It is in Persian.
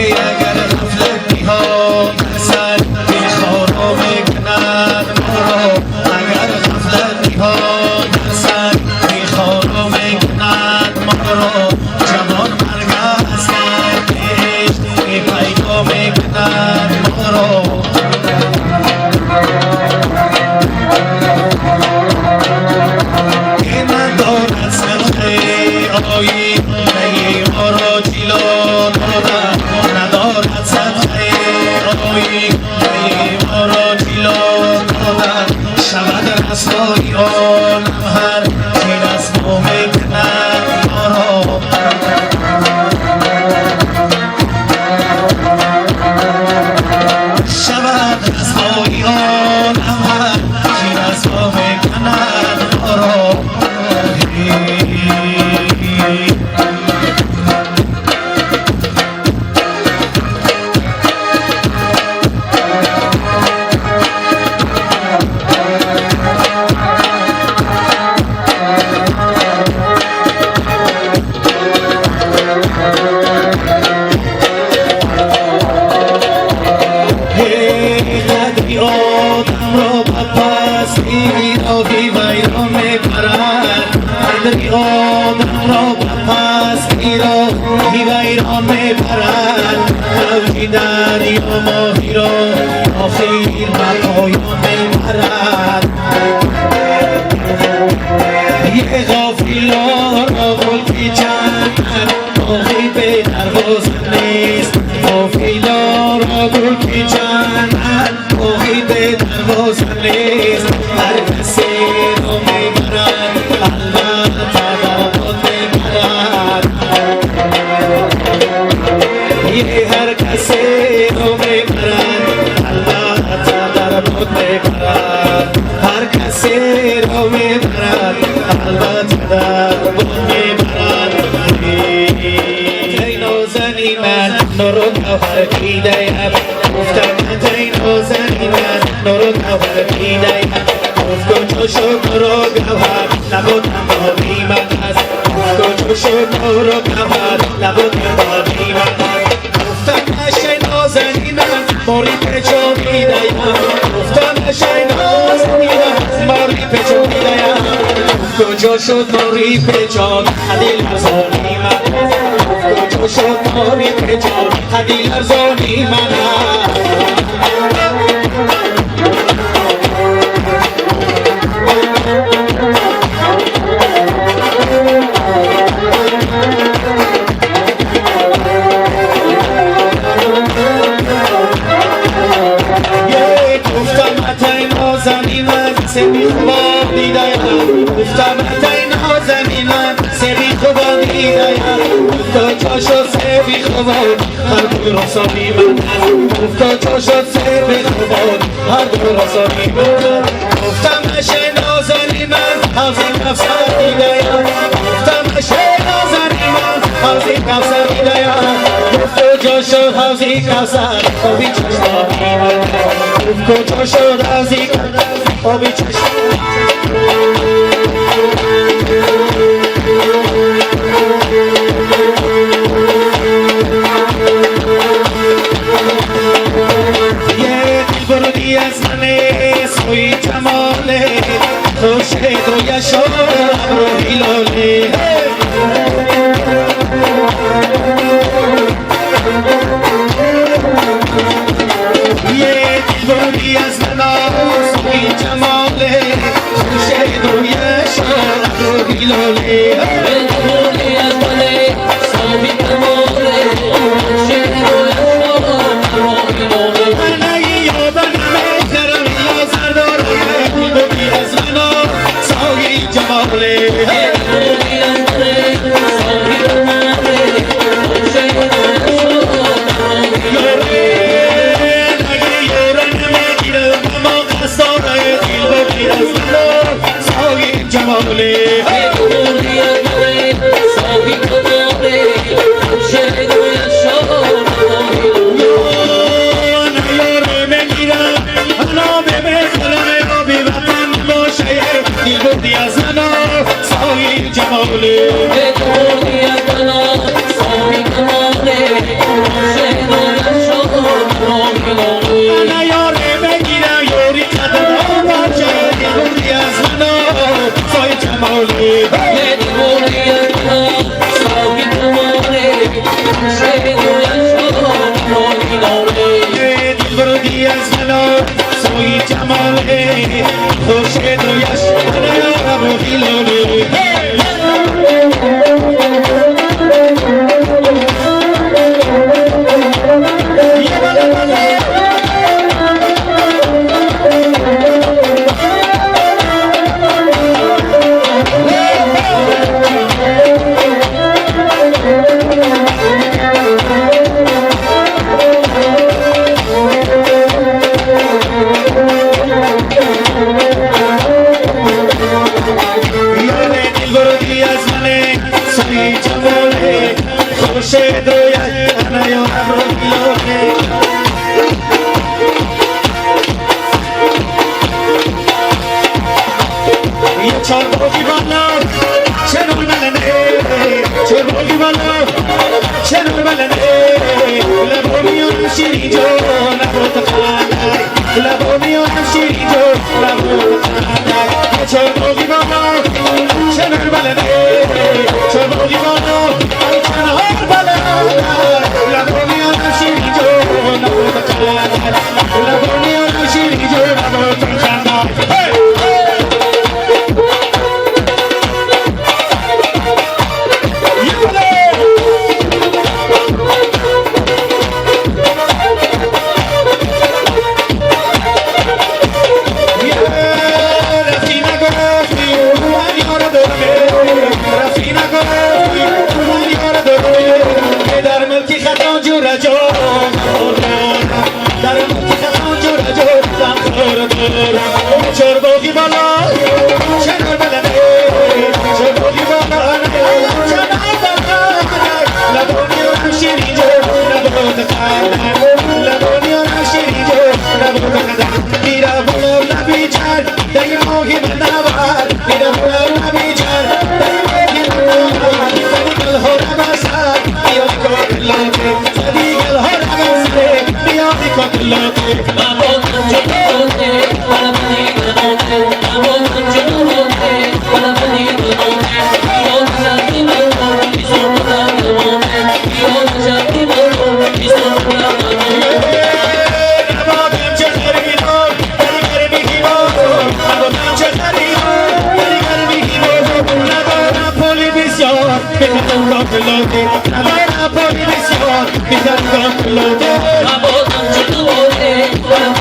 اگر غفلتی ها در سر میخوار و میکند ما را، اگر غفلتی ها در سر میخوار و میکند ما را، جوان مرگ است عشق می پیدا میکند ما را. که ندارد صدقه آیین ما را جیلان دادن، ندارد صدقه آیین ما را جیلان دادن، شود رسوایی آنم هر چین از ما میکند ما را. شود رسوایی آنم هر چین از ما میکند ما را. قدری آدم را بپستی ویرانی ویران میبرد، قدری آدم را بپستی ویران میبرد، موجی دریا ماهی را آخر به پایان میبرد. یه غافلا را گل چند باقی به دروازه نیست، غافلا را گل چند باقی به دروازه نیست، هر کسی رو میبرد البته در خود میبرد. یه هر کسی رو میبرد البته در خود میبرد، هر کسی رو میبرد البته در خود میبرد. ای نازنی من نور و گوهر دیده‌ام، گفتم ای نازنی من نور و گوهر دیده‌ام، گفت کجا شد نور و گوهر نبودم باری من هست، گفت کجا شد نور و گوهر نبودم باری من هست. گفتم ای نازنی من ماری پیچو دیده‌ام، گفتم ای نازنی من ماری پیچو دیده‌ام، کجا شد ماری پیچو عدیل ارزانی من، کجا شد ماری پیچو عدیل ارزانی من. سبی خواب دیده‌ام، گفتم ای نازنی من سبی خواب دیده‌ام، گفت جا شد سبی خواب هر دو رسانی من، گفت جا شد سبی خواب هر دو رسانی من. گفتم ای نازنی من حوضی کوثر دیده‌ام، گفتم ای نازنی من حوضی کوثر دیده‌ام، گفت جا شد حوضی کوثر آبی چشمانی من، گفت جا شد حوضی آبی چشم. یه برودی از من سوی جماله، خوش رویش و ابرو هلاله، یه برودی از من سوی جماله، خوش خوشت رویش نیارم و خیلانه خوشت رویش نیارم و خیلانه چرباقی بالا چنور ملنه چرباقی بالا چنور ملنه لبو میانم شیری جو لبو تخانه لبو میانم شیری جو لبو تخانه چرباقی بالا چنور ملنه چرباقی بالا چنور ملنه لبو میانم شیری جو لبو تخانه لبو میانم شیری جو لبو تخانه چرباقی بالا چنور ملنه چرباقی بالا چنور ملنه لبو میانم شیری جو لبو تخانه لبو میانم شیری جو لبو تخانه میرا بولم لبی جان دیگه موهی من نوار میرا بولم لبی جان دیگه موهی من نوار صدیقل ها رمسان بیانی که کلاته صدیقل ها رمسان بیانی که کلاته Amo tanto tu voce,